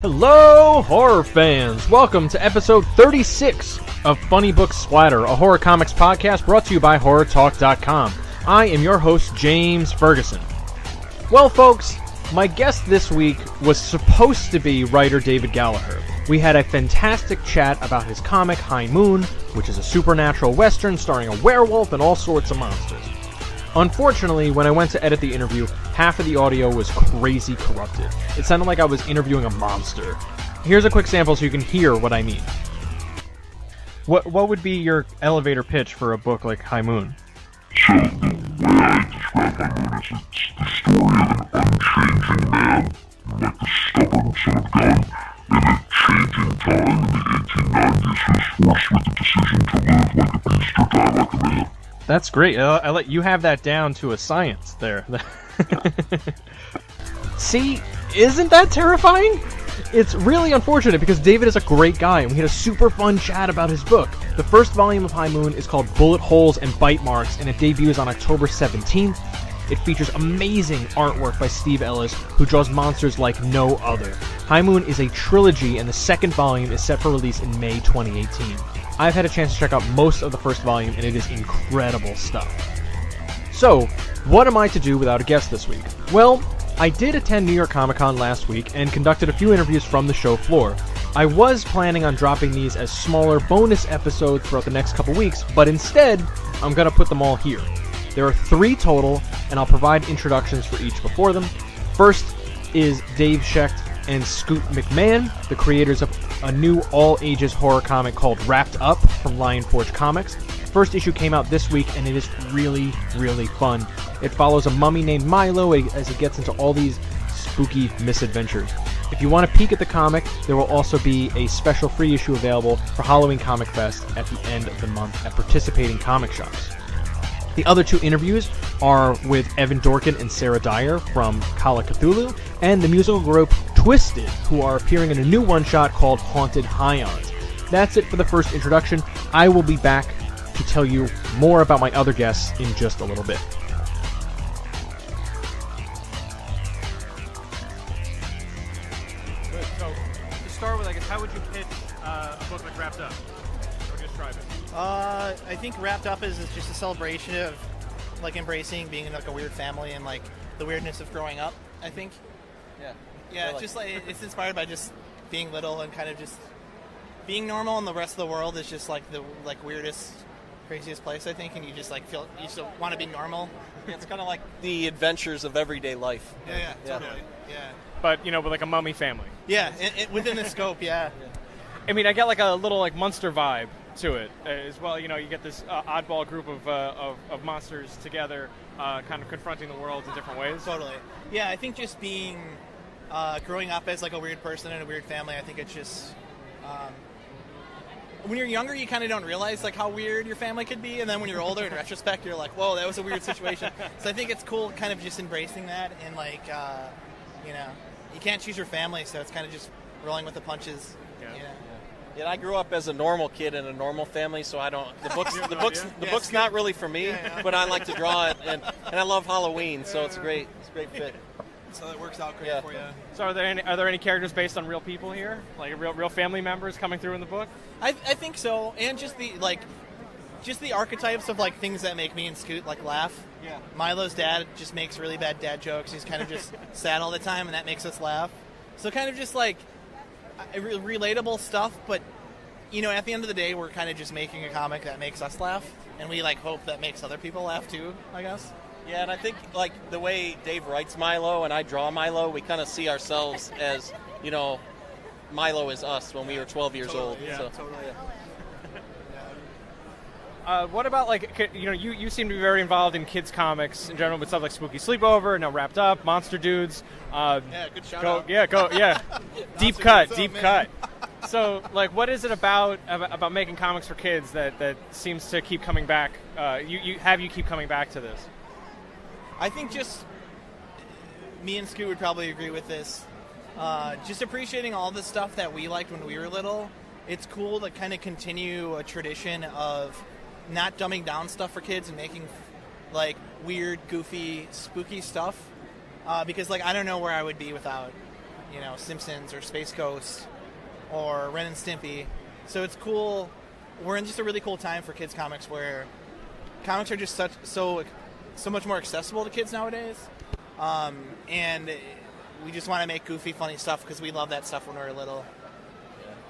Hello, horror fans! Welcome to episode 36 of Funny Book Splatter, a horror comics podcast brought to you by HorrorTalk.com. I am your host, James Ferguson. Well, folks, my guest this week was supposed to be writer David Gallaher. We had a fantastic chat about his comic, High Moon, which is a supernatural western starring a werewolf and all sorts of monsters. Unfortunately, when I went to edit the interview, half of the audio was crazy corrupted. It sounded like I was interviewing a monster. Here's a quick sample so you can hear what I mean. What would be your elevator pitch for a book like High Moon? So, the way I describe High Moon is it's the story of an unchanging man, like the stubborn son of God, in a changing time in the 1890s who's forced with the decision to live like a beast or die like a man. That's great. I let you have that down to a science there. See, isn't that terrifying? It's really unfortunate because David is a great guy and we had a super fun chat about his book. The first volume of High Moon is called Bullet Holes and Bite Marks and it debuts on October 17th. It features amazing artwork by Steve Ellis, who draws monsters like no other. High Moon is a trilogy and the second volume is set for release in May 2018. I've had a chance to check out most of the first volume, and it is incredible stuff. So, what am I to do without a guest this week? Well, I did attend New York Comic Con last week and conducted a few interviews from the show floor. I was planning on dropping these as smaller bonus episodes throughout the next couple weeks, but instead, I'm going to put them all here. There are 3 total, and I'll provide introductions for each before them. First is Dave Schecht and Scoot McMahon, the creators of a new all-ages horror comic called Wrapped Up from Lion Forge Comics. First issue came out this week, and it is really, really fun. It follows a mummy named Milo as he gets into all these spooky misadventures. If you want to peek at the comic, there will also be a special free issue available for Halloween Comic Fest at the end of the month at participating comic shops. The other 2 interviews are with Evan Dorkin and Sarah Dyer from Call of Cthulhu, and the musical group Twisted, who are appearing in a new one-shot called Haunted Highons. That's it for the first introduction. I will be back to tell you more about my other guests in just a little bit. Good. So, to start with, I guess, how would you pitch a book like Wrapped Up? Or describe it? I think Wrapped Up is just a celebration of like embracing being in like a weird family and like the weirdness of growing up, I think. Yeah, just like it's inspired by just being little and kind of just being normal, and the rest of the world is just like the weirdest, craziest place, I think, and you just like feel you just want to be normal. Yeah, it's kind of like the adventures of everyday life. Yeah, totally. Yeah. But, with like a mummy family. Yeah, within the scope, yeah. I mean, I get like a little like Munster vibe to it as well. You get this oddball group of monsters together, kind of confronting the world in different ways. Totally. Yeah, I think just being growing up as like a weird person in a weird family, I think it's just when you're younger, you kind of don't realize like how weird your family could be, and then when you're older, in retrospect, you're like, whoa, that was a weird situation. So I think it's cool, kind of just embracing that, and like you can't choose your family, so it's kind of just rolling with the punches. Yeah, I grew up as a normal kid in a normal family, so I don't. The book's not really for me, but I like to draw it, and I love Halloween, so it's a great fit. So that works out great for you. So are there any characters based on real people here, like real family members coming through in the book? I think so, and just the archetypes of like things that make me and Scoot like laugh. Yeah. Milo's dad just makes really bad dad jokes. He's kind of just sad all the time, and that makes us laugh. So kind of just like relatable stuff, but at the end of the day, we're kind of just making a comic that makes us laugh, and we like hope that makes other people laugh too, I guess. Yeah, and I think like the way Dave writes Milo and I draw Milo, we kind of see ourselves as Milo is us when we were 12 years old. Yeah, so. totally. What about you seem to be very involved in kids comics in general with stuff like Spooky Sleepover, now Wrapped Up, Monster Dudes. Good shout out. Deep cut. So what is it about making comics for kids that seems to keep coming back? You keep coming back to this? I think just me and Scoot would probably agree with this. Just appreciating all the stuff that we liked when we were little. It's cool to kind of continue a tradition of not dumbing down stuff for kids and making like weird, goofy, spooky stuff. Because I don't know where I would be without Simpsons or Space Ghost or Ren and Stimpy. So it's cool. We're in just a really cool time for kids comics where comics are just so much more accessible to kids nowadays. And we just want to make goofy, funny stuff because we love that stuff when we were little.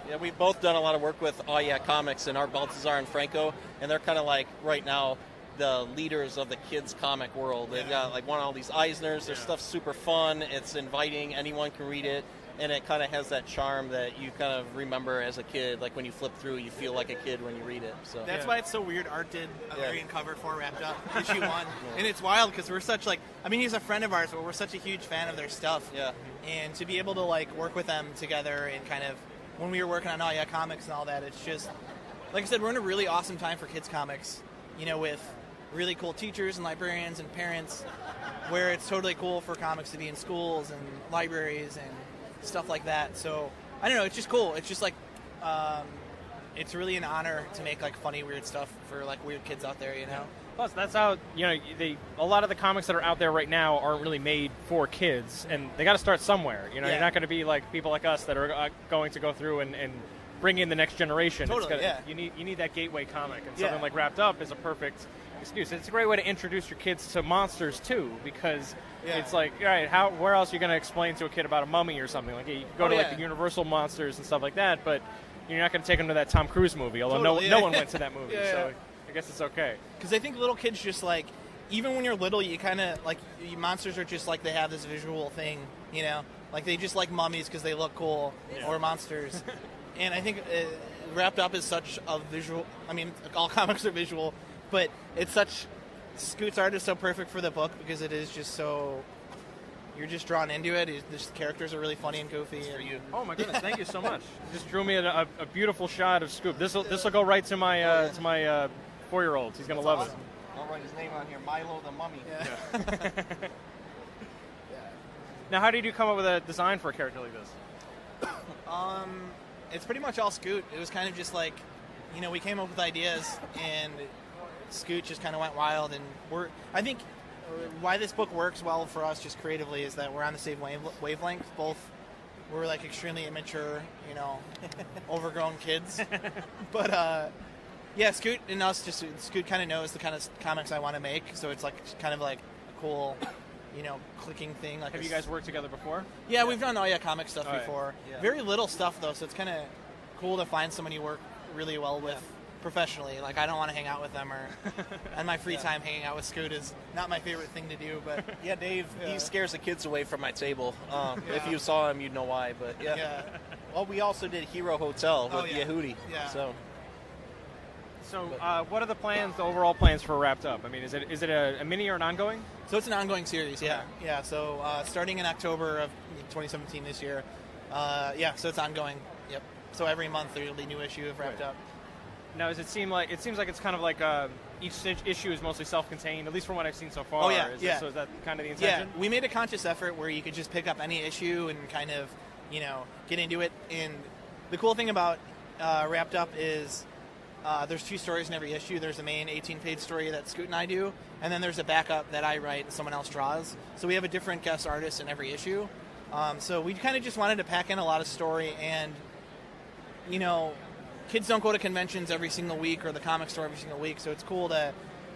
Yeah, we've both done a lot of work with Oh Yeah Comics and Art Baltazar and Franco, and they're kind of like, right now, the leaders of the kids comic world. They've got like all these Eisners. Their stuff's super fun. It's inviting. Anyone can read it. And it kind of has that charm that you kind of remember as a kid. Like when you flip through, you feel like a kid when you read it. So that's why it's so weird. Art did a variant cover for Wrapped Up, issue 1. And it's wild because we're such he's a friend of ours, but we're such a huge fan of their stuff. Yeah. And to be able to work with them together and kind of, when we were working on Oh Yeah Comics and all that, it's just, like I said, we're in a really awesome time for kids comics, with really cool teachers and librarians and parents, where it's totally cool for comics to be in schools and libraries and stuff like that. So I don't know, it's just cool. It's just it's really an honor to make funny, weird stuff for weird kids out there. Plus, that's how a lot of the comics that are out there right now aren't really made for kids, and they got to start somewhere. You're not going to be like people like us that are going to go through and bring in the next generation. Totally, you need that gateway comic, and something like Wrapped Up is a perfect excuse. It's a great way to introduce your kids to monsters too, because it's like, all right, where else are you going to explain to a kid about a mummy or something? Like you go to the Universal monsters and stuff like that, but you're not going to take them to that Tom Cruise movie, although no one went to that movie, so I guess it's okay. Because I think little kids just even when you're little, you kind of monsters are just they have this visual thing, they just like mummies because they look cool, or monsters. And I think Wrapped Up is such a visual. I mean, all comics are visual, but it's such. Scoot's art is so perfect for the book because it is just so. You're just drawn into it. The characters are really funny and goofy. Oh my goodness! Thank you so much. You just drew me a beautiful shot of Scoop. This will go right to my 4-year-old. He's gonna love it. I'll write his name on here, Milo the Mummy. Yeah. Now, how did you come up with a design for a character like this? It's pretty much all Scoot. It was kind of just we came up with ideas, and Scoot just kind of went wild. And I think why this book works well for us just creatively is that we're on the same wavelength. Both we're extremely immature, overgrown kids. But Scoot and us, Scoot kind of knows the kind of comics I want to make. So it's kind of a cool, clicking thing. Have you guys worked together before? Yeah, we've done comic stuff before. Yeah. Very little stuff though, so it's kind of cool to find someone you work really well with. Professionally, I don't want to hang out with them, or on my free time hanging out with Scoot is not my favorite thing to do. But Dave, he scares the kids away from my table. If you saw him, you'd know why. But well, we also did Hero Hotel with Yehudi. Yeah. So what are the plans? The overall plans for Wrapped Up? I mean, is it a mini or an ongoing? So it's an ongoing series. Yeah. So starting in October of 2017 this year. So it's ongoing. Yep. So every month there'll be a new issue of Wrapped Up. Now, it seems like it's kind of like each issue is mostly self-contained, at least from what I've seen so far. Oh, yeah. So is that kind of the intention? Yeah, we made a conscious effort where you could just pick up any issue and kind of, get into it. And the cool thing about Wrapped Up is there's 2 stories in every issue. There's a main 18-page story that Scoot and I do, and then there's a backup that I write and someone else draws. So we have a different guest artist in every issue. So we kind of just wanted to pack in a lot of story and, kids don't go to conventions every single week or the comic store every single week, so it's cool that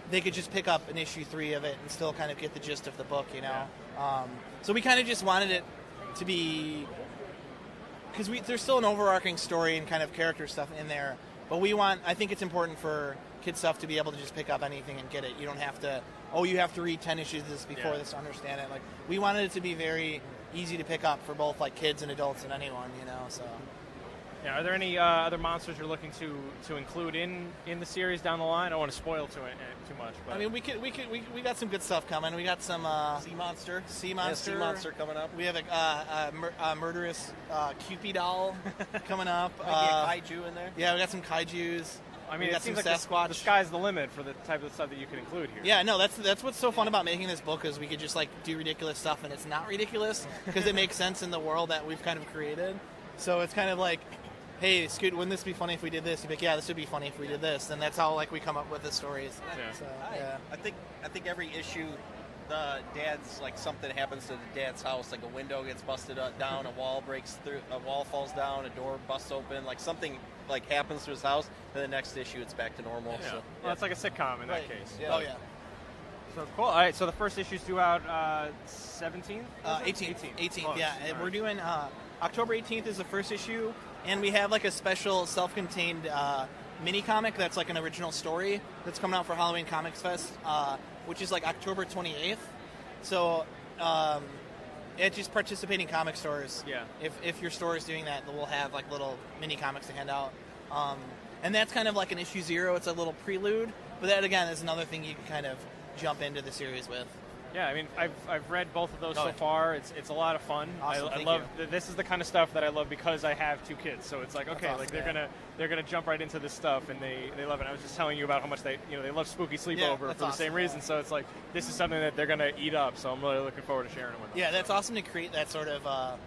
they could just pick up an issue 3 of it and still kind of get the gist of the book, So we kind of just wanted it to be, because there's still an overarching story and kind of character stuff in there, but I think it's important for kid stuff to be able to just pick up anything and get it. You don't have to, you have to read 10 issues of this before this to understand it. We wanted it to be very easy to pick up for both kids and adults and anyone, so. Yeah, are there any other monsters you're looking to include in the series down the line? I don't want to spoil too much. But I mean, we got some good stuff coming. We got some Sea Monster. Sea Monster coming up. We have a murderous Cupid doll coming up. Might be a kaiju in there. Yeah, we got some kaijus. I mean, we got it seems some like Sasquatch. the sky's the limit for the type of stuff that you can include here. Yeah, no, that's what's so fun about making this book is we could just do ridiculous stuff and it's not ridiculous because it makes sense in the world that we've kind of created. So it's kind of like, hey, Scoot, wouldn't this be funny if we did this? You'd be like, yeah, this would be funny if we did this. And that's how we come up with the stories. Yeah. So, I think every issue the dad's, like, something happens to the dad's house, like a window gets busted down, a wall breaks through, a wall falls down, a door busts open, like something like happens to his house. Then the next issue, it's back to normal. Yeah. So Well, it's like a sitcom in that case. Yeah. Oh yeah. So cool. All right. So the first issue's due out 17th. 18th. Oh, Yeah, all we're right. doing October 18th is the first issue, and we have like a special self-contained mini comic that's like an original story that's coming out for Halloween Comics Fest, which is like October 28th. So it's just participating comic stores. Yeah. If your store is doing that, we'll have like little mini comics to hand out. And that's kind of like an issue 0. It's a little prelude, but that again is another thing you can kind of jump into the series with. Yeah, I mean, I've read both of those Oh, so yeah. far. It's a lot of fun. Awesome, I thank love this is the kind of stuff that I love because I have 2 kids. So it's like, okay, awesome, like yeah. they're gonna jump right into this stuff, and they love it. I was just telling you about how much they love Spooky Sleepover for that's the awesome. same reason. So it's like this is something that they're gonna eat up. So I'm really looking forward to sharing it with them. Yeah, that's awesome to create that sort of.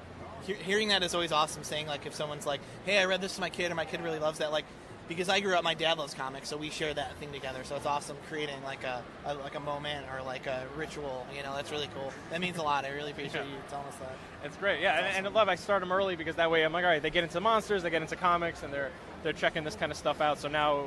Hearing that is always awesome. Saying like if someone's like, "Hey, I read this to my kid," or "My kid really loves that," like. Because I grew up, my dad loves comics, so we share that thing together. So it's awesome creating like a moment or like a ritual. That's really cool. That means a lot. I really appreciate you telling us that. It's great, yeah, and I love I start them early because that way I'm like, all right, they get into monsters, they get into comics, and they're checking this kind of stuff out. So now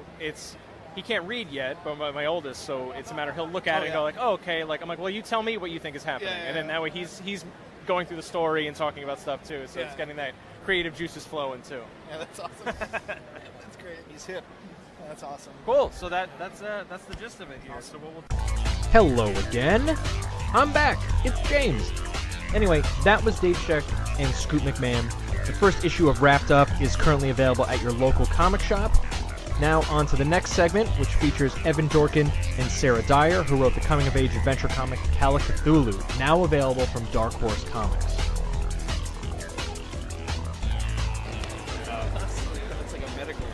he can't read yet, but my oldest, so it's a matter he'll look at it and go like, oh, okay, like I'm like, well, you tell me what you think is happening, and then that way he's going through the story and talking about stuff too. So it's getting that creative juices flowing too. Yeah, that's awesome. That's great. He's hip. That's awesome. Cool. So that's the gist of it here. So we'll Hello again. I'm back. It's James. Anyway, that was Dave Sheck and Scoot McMahon. The first issue of Wrapped Up is currently available at your local comic shop. Now on to the next segment, which features Evan Dorkin and Sarah Dyer, who wrote the coming-of-age adventure comic Call of Cthulhu, now available from Dark Horse Comics.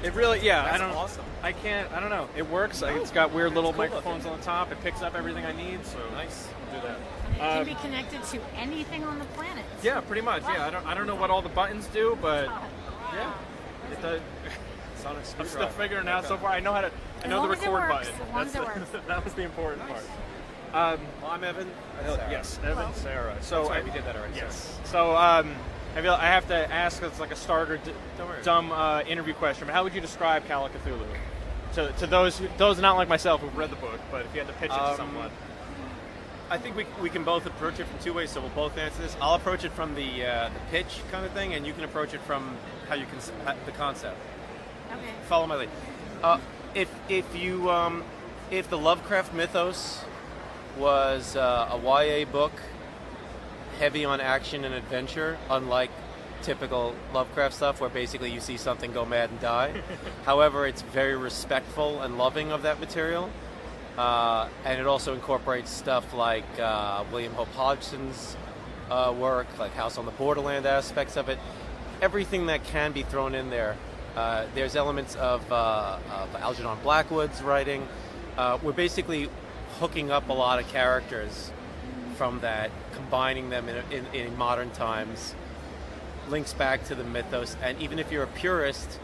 It really, yeah. That's I don't. awesome. I don't know. It works. It's got weird little microphones on the top. It picks up everything I need. So Nice. we'll do that. It can be connected to anything on the planet. Yeah, pretty much. Yeah, I don't know what all the buttons do, but yeah, it does. Sonic I'm still screwdriver. figuring it out so far. I know how to. I know the long as it record works, button. as long as it That's works. that was the important part. Well, I'm Evan. Yes, Evan, Sarah. So That's right, we did that already. Yes. So I have to ask. It's like a starter, dumb interview question. But how would you describe Call of Cthulhu to those not like myself who've read the book? But if you had to pitch it to someone. I think we can both approach it from 2 ways, so we'll both answer this. I'll approach it from the pitch kind of thing, and you can approach it from how you can the concept. Okay. Follow my lead. If the Lovecraft mythos was a YA book heavy on action and adventure, unlike typical Lovecraft stuff where basically you see something go mad and die. However, it's very respectful and loving of that material. And it also incorporates stuff like William Hope Hodgson's work, like House on the Borderland aspects of it. Everything that can be thrown in there. There's elements of Algernon Blackwood's writing. We're basically hooking up a lot of characters from that, combining them in modern times, links back to the mythos. And even if you're a purist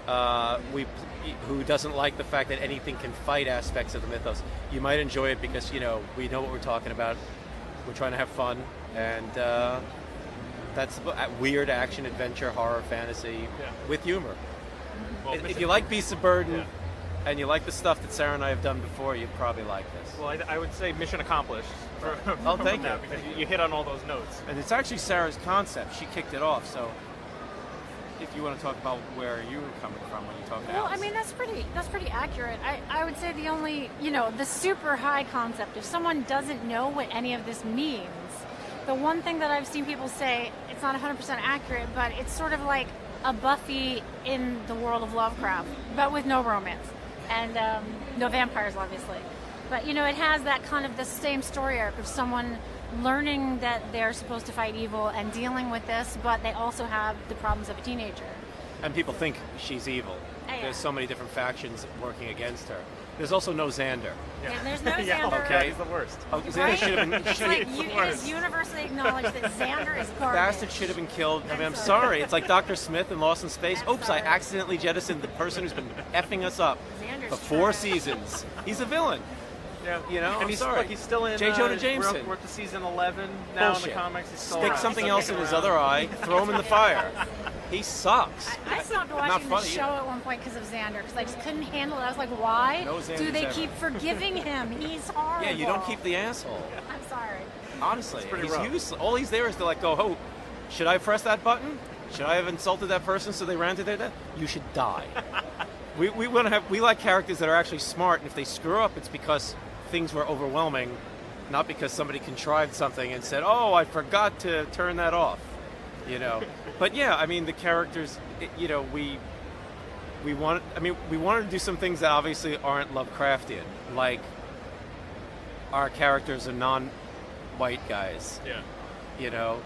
who doesn't like the fact that anything can fight aspects of the mythos, you might enjoy it because, we know what we're talking about. We're trying to have fun, and that's weird action, adventure, horror, fantasy with humor. Well, If you like Beasts of Burden and you like the stuff that Sarah and I have done before, you'd probably like this. Well, I would say mission accomplished. Oh, thank you. Because you hit on all those notes. And it's actually Sarah's concept. She kicked it off, so if you want to talk about where you were coming from when you talk to Well, Alice. I mean, that's pretty accurate. I would say the only, the super high concept, if someone doesn't know what any of this means, the one thing that I've seen people say, it's not 100% accurate, but it's sort of like a Buffy in the world of Lovecraft, but with no romance. And no vampires, obviously. But, it has that kind of the same story arc of someone learning that they're supposed to fight evil and dealing with this, but they also have the problems of a teenager. And people think she's evil. Yeah. There's so many different factions working against her. There's also no Xander. And there's no Xander. Yeah, Okay. he's the worst. Oh, Xander Right? should have been. It's like it is universally acknowledged that Xander is garbage. Bastard should have been killed. I mean, I'm sorry. It's like Dr. Smith in Lost in Space. I'm Oops, I sorry. accidentally jettisoned the person who's been effing us up Xander's for 4 trash. seasons. He's a villain. Yeah. You know, and I'm he's, sorry. Look, he's still in. J. Jonah Jameson. We're up to season 11 now Bullshit. in the comics. He's still Stick around. something He's else still in his around. other eye. Throw him in the fire. He sucks. I stopped Not watching the funny show either. at one point because of Xander, because I just couldn't handle it. I was like, why No Xanders do they ever. keep forgiving him? He's horrible. Yeah, you don't keep the asshole. I'm sorry. Honestly, pretty he's rough. useless. All he's there is to like go, oh, should I press that button? Should I have insulted that person so they ran to their death? You should die. we like characters that are actually smart, and if they screw up, it's because things were overwhelming, not because somebody contrived something and said, oh, I forgot to turn that off. You know. But yeah, I mean the characters. You know, we wanted to do some things that obviously aren't Lovecraftian, like our characters are non-white guys. Yeah. You know,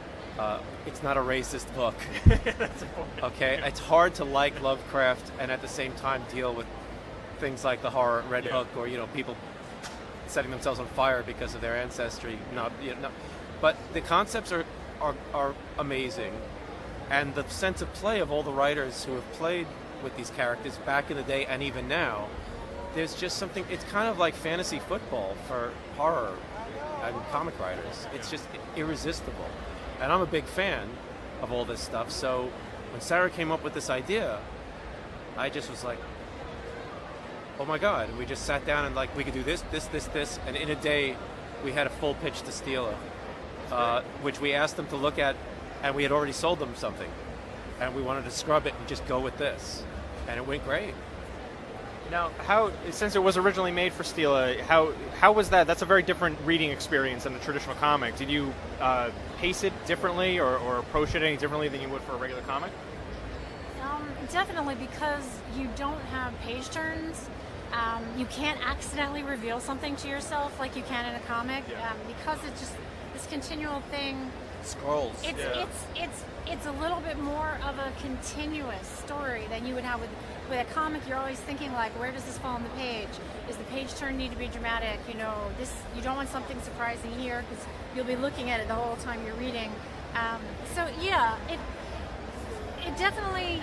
it's not a racist book. That's important. Okay, it's hard to like Lovecraft and at the same time deal with things like the horror Red Hook, or people setting themselves on fire because of their ancestry. But the concepts are amazing, and the sense of play of all the writers who have played with these characters back in the day and even now. There's just something. It's kind of like fantasy football for horror and comic writers. It's just irresistible. And I'm a big fan of all this stuff. So when Sarah came up with this idea, I just was like, oh my God. And we just sat down and like, we could do this. And in a day, we had a full pitch to Stila, which we asked them to look at, and we had already sold them something. And we wanted to scrub it and just go with this. And it went great. Now, since it was originally made for Stila, how was that? That's a very different reading experience than the traditional comic. Did you pace it differently or approach it any differently than you would for a regular comic? Definitely, because you don't have page turns. You can't accidentally reveal something to yourself like you can in a comic, because it's just this continual thing. Scrolls. It's a little bit more of a continuous story than you would have with a comic. You're always thinking like, where does this fall on the page? Does the page turn need to be dramatic? You don't want something surprising here because you'll be looking at it the whole time you're reading. So yeah, it definitely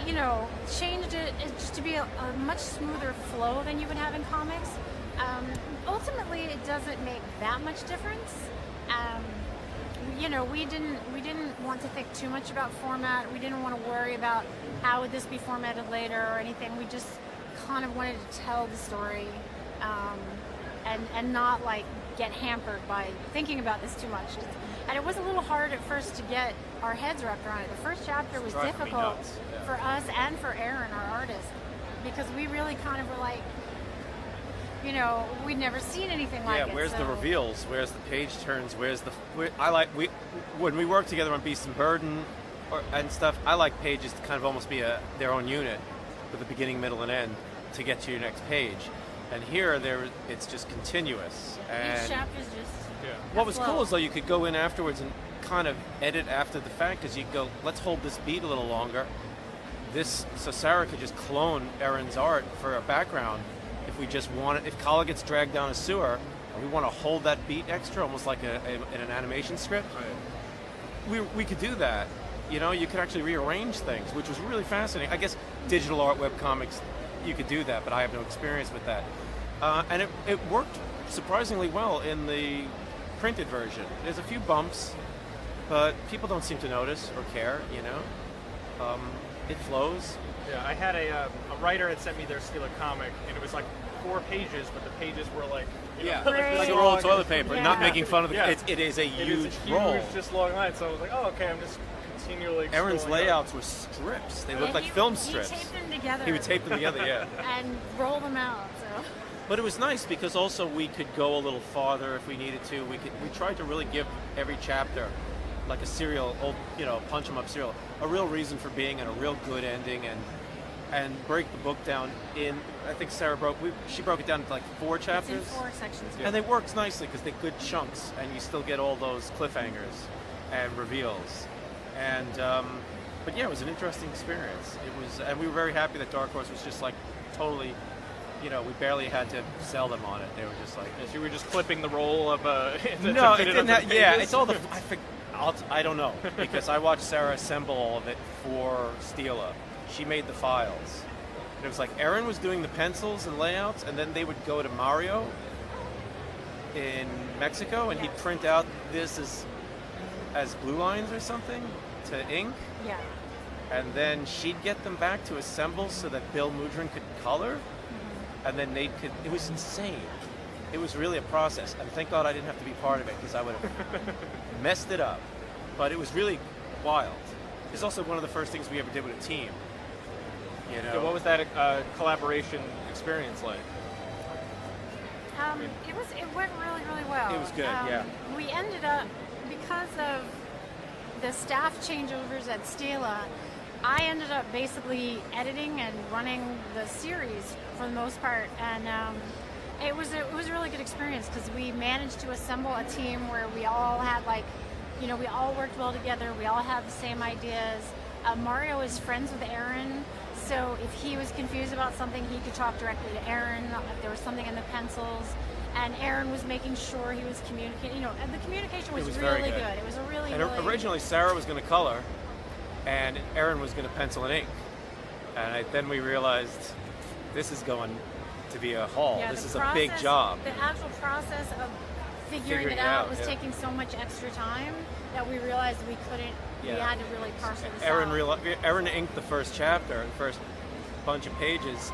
changed it just to be a much smoother flow than you would have in comics. Ultimately, it doesn't make that much difference. We didn't want to think too much about format. We didn't want to worry about how would this be formatted later or anything. We just kind of wanted to tell the story, and not like get hampered by thinking about this too much. And it was a little hard at first to get our heads wrapped around it. The first chapter was difficult for us and for Aaron, our artist, because we really kind of were like, we'd never seen anything like it. Yeah, where's the reveals? Where's the page turns? When we work together on Beast and Burden and stuff, I like pages to kind of almost be their own unit with a beginning, middle, and end to get to your next page. And here, it's just continuous. And each chapter's just what was cool is though you could go in afterwards and kind of edit after the fact, because you go, let's hold this beat a little longer. So Sarah could just clone Erin's art for a background. If we just want it, if Kala gets dragged down a sewer, and we want to hold that beat extra, almost like in an animation script, we could do that. You could actually rearrange things, which was really fascinating. I guess digital art, web comics, you could do that, but I have no experience with that. And it worked surprisingly well in the printed version. There's a few bumps, but people don't seem to notice or care. It flows. Yeah, I had a writer had sent me their Stila comic, and it was like 4 pages, but the pages were like like a roll of toilet paper. Yeah. Not making fun of the. Yeah. It is a it huge is a roll. huge, just long line. So I was like, oh, okay, I'm just continually. Aaron's scrolling layouts were strips. They looked like film strips. He taped them together. He would tape them together, yeah. and roll them out. So. But it was nice because also we could go a little farther if we needed to. We tried to really give every chapter like a serial, punch 'em up serial, a real reason for being and a real good ending, and break the book down in. I think Sarah broke it down into like 4 chapters. It's in 4 sections. And they worked nicely because they're good chunks, and you still get all those cliffhangers and reveals. And but yeah, it was an interesting experience. It was, and we were very happy that Dark Horse was just like totally. We barely had to sell them on it. They were just like. So you were just clipping the roll of no, it didn't have. Yeah, it's all the. I don't know because I watched Sarah assemble all of it for Stila. She made the files. And it was like Aaron was doing the pencils and layouts, and then they would go to Mario, in Mexico, and he'd print out this as blue lines or something to ink. Yeah. And then she'd get them back to assemble so that Bill Mudrin could color, and then Nate could. It was insane. It was really a process, and thank God I didn't have to be part of it because I would have messed it up. But it was really wild. It's also one of the first things we ever did with a team. You know. So what was that collaboration experience like? It went really, really well. It was good, yeah. We ended up, because of the staff changeovers at Stila, I ended up basically editing and running the series for the most part, and it was a really good experience because we managed to assemble a team where we all had we all worked well together. We all had the same ideas. Mario is friends with Aaron. So if he was confused about something, he could talk directly to Aaron. If there was something in the pencils, and Aaron was making sure he was communicating. And the communication was really good. It was a really. And originally, Sarah was going to color, and Aaron was going to pencil and ink. And then we realized this is going to be a haul. Yeah, this is a big job. The actual process of figuring it out was taking so much extra time that we realized we couldn't. We had to really parcel this out. Aaron inked the first chapter, the first bunch of pages,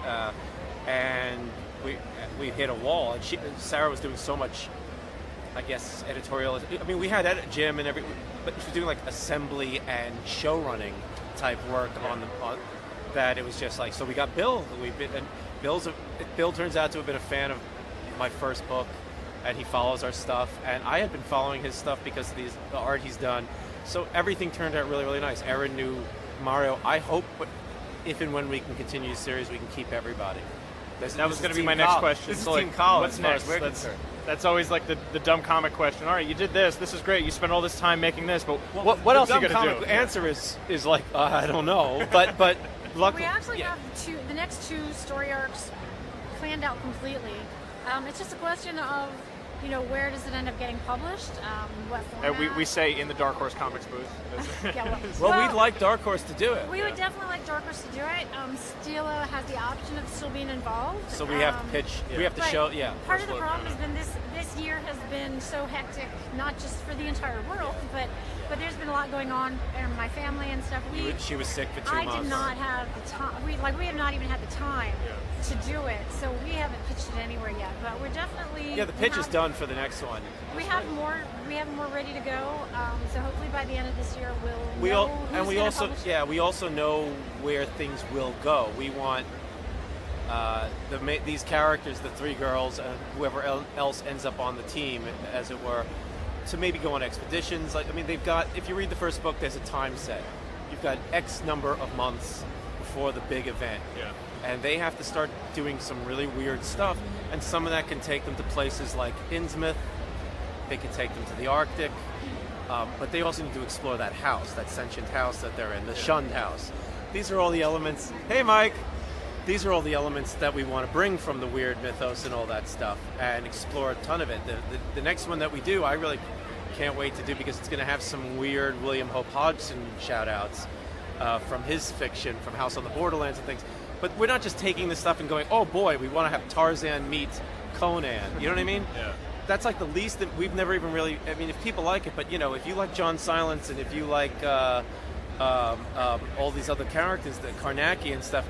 and we hit a wall. And Sarah was doing so much, I guess, editorial. I mean, we had Jim and but she was doing like assembly and show running type work on that. It was just like, so we got Bill. Bill turns out to have been a fan of my first book, and he follows our stuff. And I had been following his stuff because of the art he's done. So everything turned out really, really nice. Aaron knew Mario. I hope if and when we can continue the series, we can keep everybody. That was going to be my next question. This is so Team College. What's next? That's always like the dumb comic question. All right, you did this. This is great. You spent all this time making this, but what else are you going to do? The answer is like, I don't know. But luckily, we actually have the next two story arcs planned out completely. It's just a question of, where does it end up getting published? What format? We say in the Dark Horse Comics booth. well, we'd like Dark Horse to do it. We would definitely like Dark Horse to do it. Stila has the option of still being involved. So we have to pitch. We have to show. Yeah. Part of the problem has been this year has been so hectic, not just for the entire world, but there's been a lot going on in my family and stuff. She was sick for 2 months. I did not have the time. We have not even had the time to do it, so we haven't pitched it anywhere yet. But we're definitely the pitch is done for the next one. We have more ready to go. So hopefully by the end of this year we also know where things will go. We want these characters, the three girls, and whoever else ends up on the team, as it were, to maybe go on expeditions. They've got. If you read the first book, there's a time set. You've got X number of months before the big event. Yeah. And they have to start doing some really weird stuff, and some of that can take them to places like Innsmouth. They can take them to the Arctic, but they also need to explore that house, that sentient house that they're in, the shunned house. These are all the elements. Hey, Mike. These are all the elements that we want to bring from the weird mythos and all that stuff, and explore a ton of it. The next one that we do, I really can't wait to do, because it's going to have some weird William Hope Hodgson shout-outs from his fiction, from House on the Borderlands and things. But we're not just taking this stuff and going, oh boy, we want to have Tarzan meet Conan. You know what I mean? Yeah. That's like the least that we've never even really. I mean, if people like it, but if you like John Silence and if you like all these other characters, the Karnaki and stuff,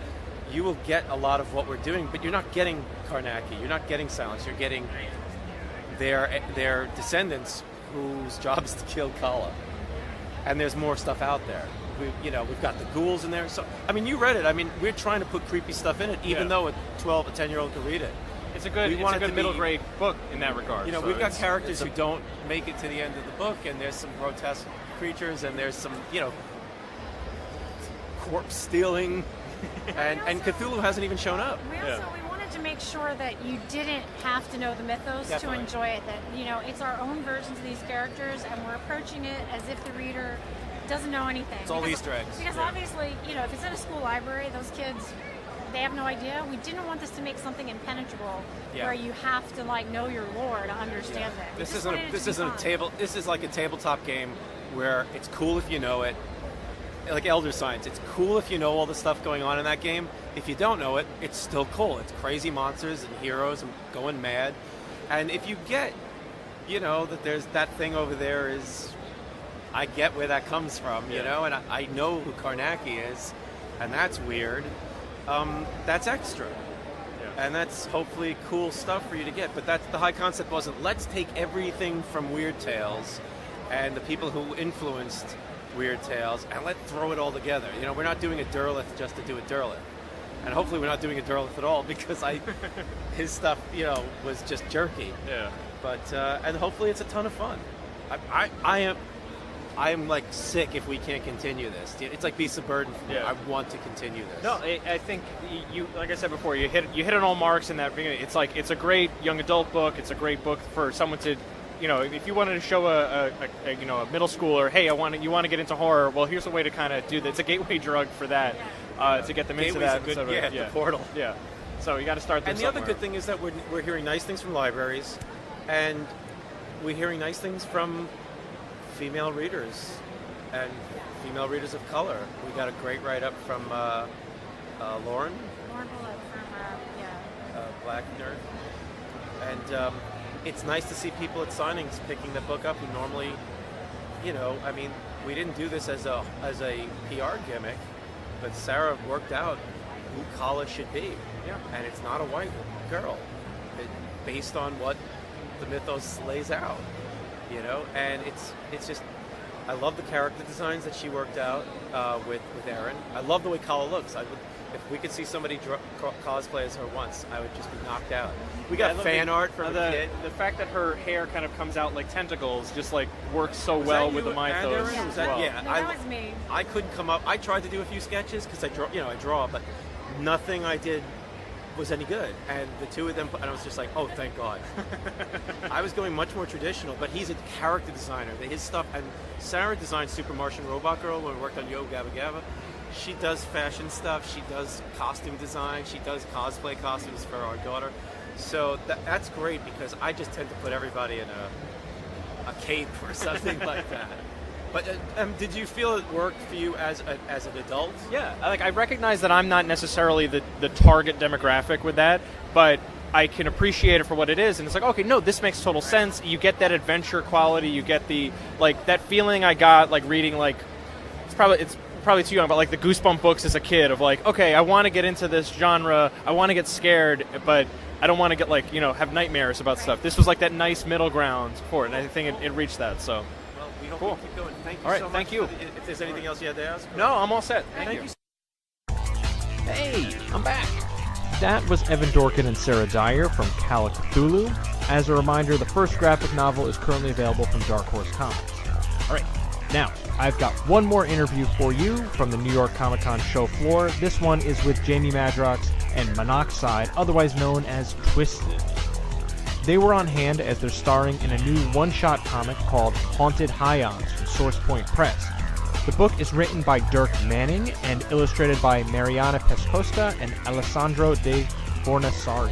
you will get a lot of what we're doing. But you're not getting Karnaki. You're not getting Silence. You're getting their descendants, whose job is to kill Kala. And there's more stuff out there. We've got the ghouls in there. So, you read it. We're trying to put creepy stuff in it, even though a 10-year-old could read it. It's a good middle grade book in that regard. We've got characters who don't make it to the end of the book, and there's some grotesque creatures, and there's some, corpse stealing, and Cthulhu hasn't even shown up. We wanted to make sure that you didn't have to know the mythos to enjoy it. That it's our own versions of these characters, and we're approaching it as if the reader doesn't know anything. It's all Easter eggs. Because obviously, if it's in a school library, those kids, they have no idea. We didn't want this to make something impenetrable where you have to know your lore to understand it. This isn't a table. This is like a tabletop game where it's cool if you know it. Like Elder Science, it's cool if you know all the stuff going on in that game. If you don't know it, it's still cool. It's crazy monsters and heroes and going mad. And if you get that there's that thing over there is, I get where that comes from, and I know who Karnacki is, and that's weird. That's extra. And that's hopefully cool stuff for you to get. But the high concept wasn't, let's take everything from Weird Tales and the people who influenced Weird Tales and let's throw it all together. We're not doing a Derleth just to do a Derleth. And hopefully we're not doing a Derleth at all because his stuff, was just jerky. Yeah. But, and hopefully it's a ton of fun. I am like sick if we can't continue this. It's like beasts of burden for me. I want to continue this. No, I think you, like I said before, you hit on all marks in that beginning. It's like, it's a great young adult book. It's a great book for someone to, if you wanted to show a middle schooler, hey, you want to get into horror. Well, here's a way to kind of do that. It's a gateway drug for that, to get them into that. Good, the portal. Yeah. So you got to start. And the other good thing is that we're hearing nice things from libraries, and we're hearing nice things from female readers and female readers of color. We got a great write-up from Lauren Lauren Bullock from Black Nerd, and it's nice to see people at signings picking the book up who normally, we didn't do this as a PR gimmick, but Sarah worked out who Kala should be, and it's not a white girl, based on what the mythos lays out. And it's just, I love the character designs that she worked out with Erin. I love the way Kala looks. If we could see somebody cosplay as her once, I would just be knocked out. We got fan art from the kid. The fact that her hair kind of comes out like tentacles just like works so well with the mythos. That was me. I couldn't come up. I tried to do a few sketches because I draw, but nothing I did was any good, and the two of them, and I was just like, oh, thank God. I was going much more traditional, but he's a character designer. His stuff, and Sarah designed Super Martian Robot Girl when we worked on Yo Gabba Gabba. She does fashion stuff, she does costume design, she does cosplay costumes for our daughter. So that's great because I just tend to put everybody in a cape or something like that. But did you feel it worked for you as an adult? Yeah, I recognize that I'm not necessarily the target demographic with that, but I can appreciate it for what it is, and it's like, okay, no, this makes total sense. You get that adventure quality, you get the that feeling I got reading it's probably too young, but the Goosebump books as a kid of okay, I want to get into this genre, I want to get scared, but I don't want to get have nightmares about stuff. This was that nice middle ground for it, and I think it reached that. So. We hope cool. we keep going. Thank you all right, so much. Thank you. If there's anything else you had to ask? No, I'm all set. Thank you. Hey, I'm back. That was Evan Dorkin and Sarah Dyer from Call of Cthulhu. As a reminder, the first graphic novel is currently available from Dark Horse Comics. All right, now I've got one more interview for you from the New York Comic Con show floor. This one is with Jamie Madrox and Monoxide, otherwise known as Twisted. They were on hand as they're starring in a new one-shot comic called Haunted Highons from Source Point Press. The book is written by Dirk Manning and illustrated by Mariana Pescosta and Alessandro De Fornassari.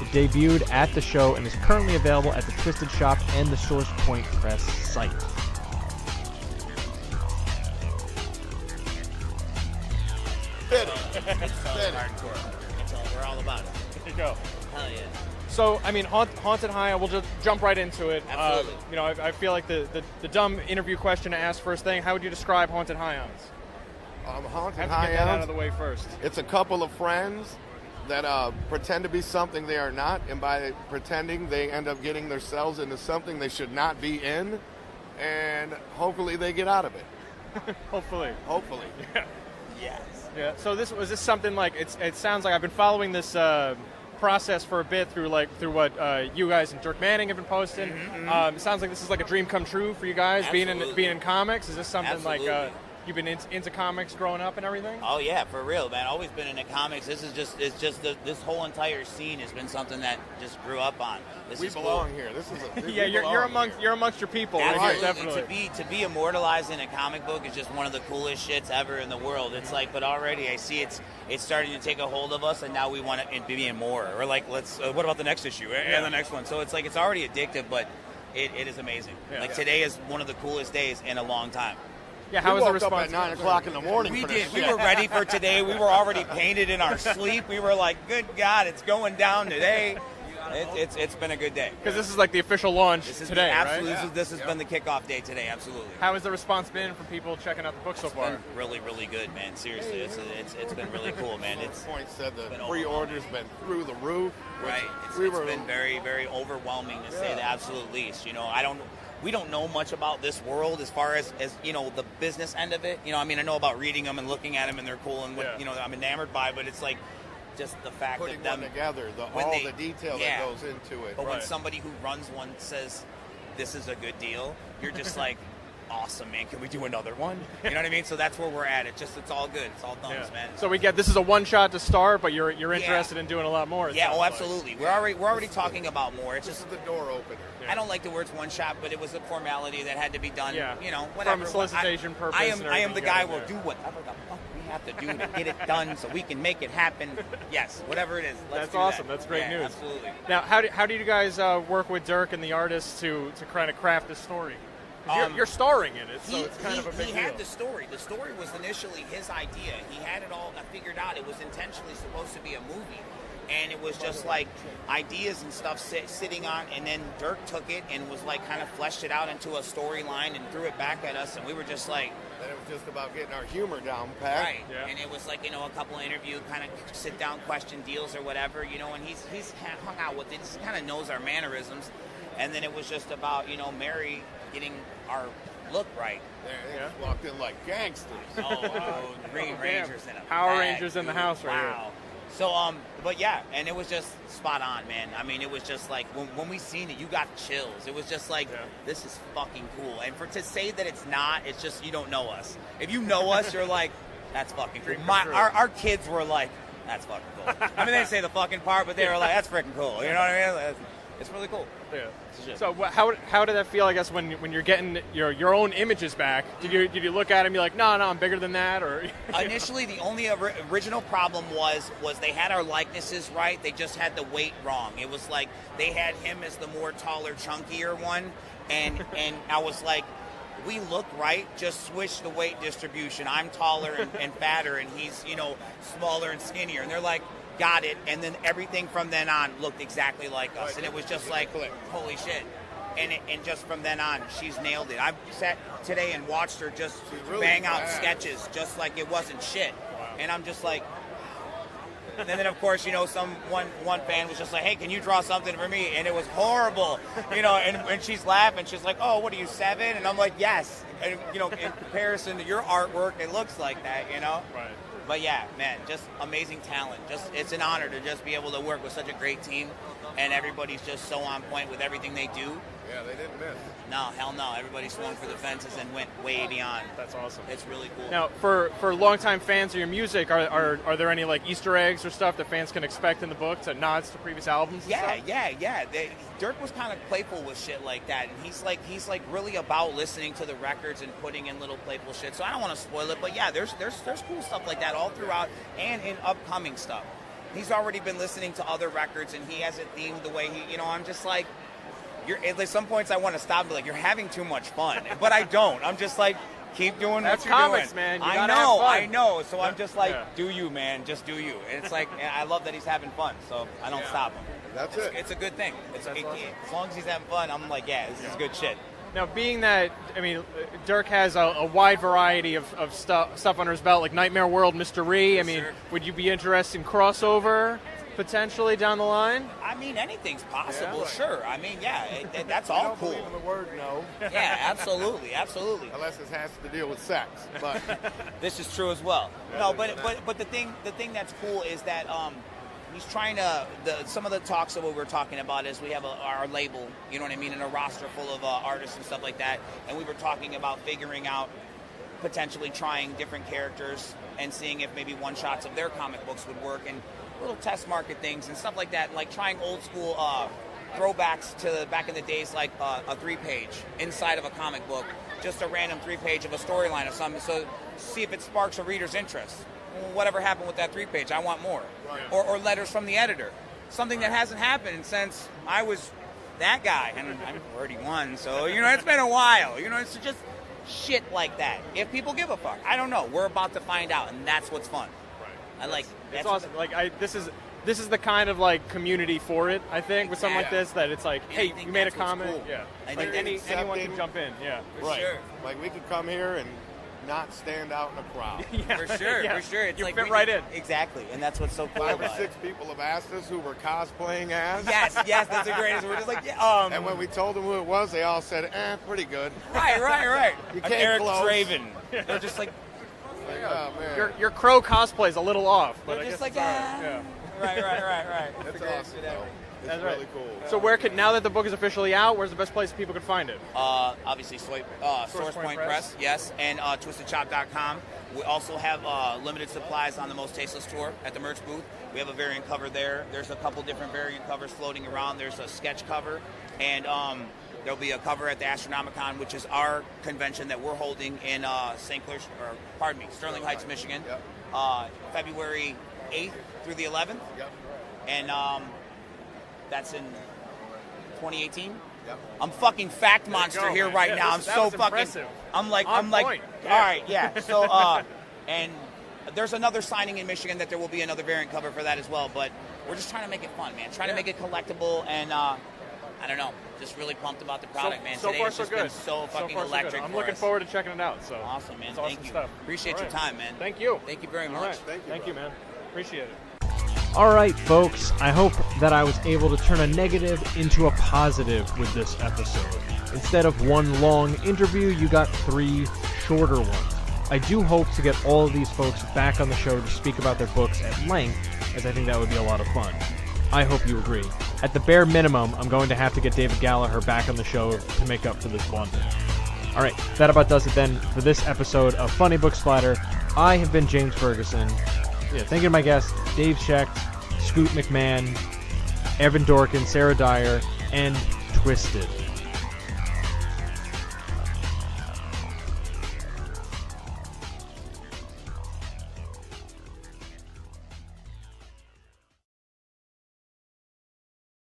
It debuted at the show and is currently available at the Twisted Shop and the Source Point Press site. Hardcore. That's all we're all about it. There you go. Hell yeah. So, Haunted High, we'll just jump right into it. Absolutely. I feel like the dumb interview question to ask first thing, how would you describe Haunted Highons? Haunted Have to get that out of Highons, the way first. it's a couple of friends that pretend to be something they are not, and by pretending, they end up getting themselves into something they should not be in, and hopefully they get out of it. Hopefully. Yeah. Yes. Yeah. So was this something it sounds like I've been following this process for a bit through what you guys and Dirk Manning have been posting. It sounds like this is a dream come true for you guys being in comics. Is this something Absolutely. You've been into comics growing up and everything? Oh yeah, for real, man. Always been into comics. This is this whole entire scene has been something that just grew up on. We belong here. This is Yeah, you're amongst your people. That's Right right. here, definitely. To be immortalized in a comic book is just one of the coolest shits ever in the world. It's but already I see it's starting to take a hold of us, and now we want to be in more. Or let's what about the next issue and the next one? So it's it's already addictive, but it is amazing. Yeah. Today is one of the coolest days in a long time. Yeah, how was the response? Up at 9 o'clock in the morning. We for did. this We shit. were ready for today. We were already painted in our sleep. We were like, good God, it's going down today. It's been a good day. Because this is like the official launch today, absolutely, right? This has been the kickoff day today, absolutely. How has the response been from people checking out the book so far? Been really, really good, man. Seriously, it's been really cool, man. It's Point said the pre-order's been through the roof. Right. It's been very, very overwhelming to say the absolute least. You know, we don't know much about this world as far as you know, the business end of it. You know, I mean, I know about reading them and looking at them and they're cool and what you know I'm enamored by, but it's like just the fact putting of them one together, all the detail that goes into it. But when somebody who runs one says this is a good deal, you're just like, awesome, man. Can we do another one? You know what I mean? So that's where we're at. It's all good. It's all thumbs, man. So we get this is a one shot to start, but you're interested in doing a lot more. Yeah, absolutely. We're already talking about more. It's just the door opener. I don't like the words one shot, but it was a formality that had to be done. Yeah. You know, whatever. From solicitation purpose. I am the guy who will do whatever the fuck we have to do to get it done so we can make it happen. Yes, whatever it is. That's awesome. That's great news. Absolutely. Now, how do you guys work with Dirk and the artists to kind of craft this story? You're starring in it, so it's kind of a big deal. He had the story. The story was initially his idea. He had it all figured out. It was intentionally supposed to be a movie. And it was just like ideas and stuff sitting on, and then Dirk took it and was like kind of fleshed it out into a storyline and threw it back at us, and we were just like... Then it was just about getting our humor down pat. Right. Yeah. And it was like, you know, a couple of interview kind of sit-down question deals or whatever, you know, and he's hung out with it. He kind of knows our mannerisms. And then it was just about, you know, Mary getting our look right. They just walked in like gangsters. Oh, Green Rangers in a Power bag, Rangers in the house right here. Wow. So, but yeah, and it was just spot on, man. I mean, it was just like, when we seen it, you got chills. It was just like, this is fucking cool. And to say that it's not, it's just, you don't know us. If you know us, you're like, that's fucking cool. Our kids were like, that's fucking cool. I mean, they didn't say the fucking part, but they were like, that's freaking cool. You know what I mean? It's really cool. Yeah. So how did that feel? I guess when you're getting your own images back, did you look at it and be like, no, I'm bigger than that? Or initially, the only original problem was they had our likenesses right. They just had the weight wrong. It was like they had him as the more taller, chunkier one, and I was like, we look right. Just switch the weight distribution. I'm taller and fatter, and he's smaller and skinnier. And they're like, got it, and then everything from then on looked exactly like us, and it was just like, holy shit. And just from then on, she's nailed it. I've sat today and watched her just really bang out sketches just like it wasn't shit. Wow. And I'm just like, and then of course, one fan was just like, hey, can you draw something for me? And it was horrible, and she's laughing. She's like, oh, what are you, 7? And I'm like, yes. And, in comparison to your artwork, it looks like that, Right. But yeah, man, just amazing talent. It's an honor to just be able to work with such a great team, and everybody's just so on point with everything they do. Yeah, they didn't miss. No, hell no. Everybody swung for the fences and went way beyond. That's awesome. It's really cool. Now, for longtime fans of your music, are there any like Easter eggs or stuff that fans can expect in the book, to nods to previous albums? Yeah. Dirk was kind of playful with shit like that, and he's like really about listening to the records and putting in little playful shit. So I don't want to spoil it, but yeah, there's cool stuff like that all throughout and in upcoming stuff. He's already been listening to other records, and he has it themed the way he. I'm just like. At some points I want to stop and be like, you're having too much fun. But I don't. I'm just like, keep doing what you're comics, doing. Man. You I know. So I'm just like, do you, man. Just do you. And it's like, I love that he's having fun, so I don't stop him. That's it. It's a good thing. Awesome. As long as he's having fun, I'm like, yeah, this is good shit. Now, being that, Dirk has a wide variety of stuff under his belt, like Nightmare World, Mystery. Sure. Would you be interested in crossover potentially down the line? Anything's possible, sure. That's all cool. I don't believe in the word no. Yeah, absolutely. Unless it has to deal with sex. But this is true as well. No, but the thing that's cool is that he's trying to. Some of the talks of what we're talking about is we have our label, you know what I mean, and a roster full of artists and stuff like that. And we were talking about figuring out potentially trying different characters and seeing if maybe one shots of their comic books would work, and little test market things and stuff like that, like trying old school throwbacks to back in the days, like a 3-page inside of a comic book, just a random 3-page of a storyline or something, so see if it sparks a reader's interest. Whatever happened with that 3-page, I want more. Right. Or letters from the editor, something that hasn't happened since I was that guy, and I'm 31, so it's been a while. It's just shit like that. If people give a fuck, I don't know. We're about to find out, and that's what's fun. I like. It's awesome. this is the kind of like community for it. I think with something like Exactly. this, that it's like, hey, think you made a that's what's comment. cool. Yeah, I like think anyone accepting- can jump in. Yeah, For Right. sure. Like we could come here and not stand out in a crowd. yeah, For sure, yeah. for sure. It's You like fit we- right in. Exactly, and that's what's so cool 5 or about 6 it. people have asked us who we're cosplaying as. Yes, that's the greatest. We're just like, And when we told them who it was, they all said, pretty good. right. You I'm came Eric close. Draven. They're just like, Like, oh, man. Your crow cosplay's a little off, but they're I just guess like, it's all right. ah. Yeah. Right. That's awesome, though. It's That's really right. cool. So where could, now that the book is officially out, where's the best place people can find it? Obviously, Source Point Press, yes, and twistedchop.com. We also have limited supplies on the Most Tasteless tour at the merch booth. We have a variant cover there. There's a couple different variant covers floating around. There's a sketch cover, and there'll be a cover at the Astronomicon, which is our convention that we're holding in Sterling Heights, Michigan, February 8th through the 11th. Yep. And that's in 2018. Yep. I'm fucking fact monster go, here man. right Yeah, now. that I'm so was fucking. impressive. I'm like. On point. Yeah. All right, yeah. So and there's another signing in Michigan that there will be another variant cover for that as well. But we're just trying to make it fun, man. Trying to make it collectible, and I don't know, just really pumped about the product, man. So Today far, has so just good. been so fucking far, so electric. good. I'm for looking us. forward to checking it out. So Awesome, man. It's awesome Thank you. stuff. Appreciate All your right. time, man. Thank you. Thank you very All much. right. Thank you, man. Appreciate it. All right, folks, I hope that I was able to turn a negative into a positive with this episode. Instead of one long interview, you got 3 shorter ones. I do hope to get all of these folks back on the show to speak about their books at length, as I think that would be a lot of fun. I hope you agree. At the bare minimum, I'm going to have to get David Gallaher back on the show to make up for this blunder. All right, that about does it then for this episode of Funny Book Splatter. I have been James Ferguson. Thank you to my guests, Dave Schecht, Scoot McMahon, Evan Dorkin, Sarah Dyer, and Twisted.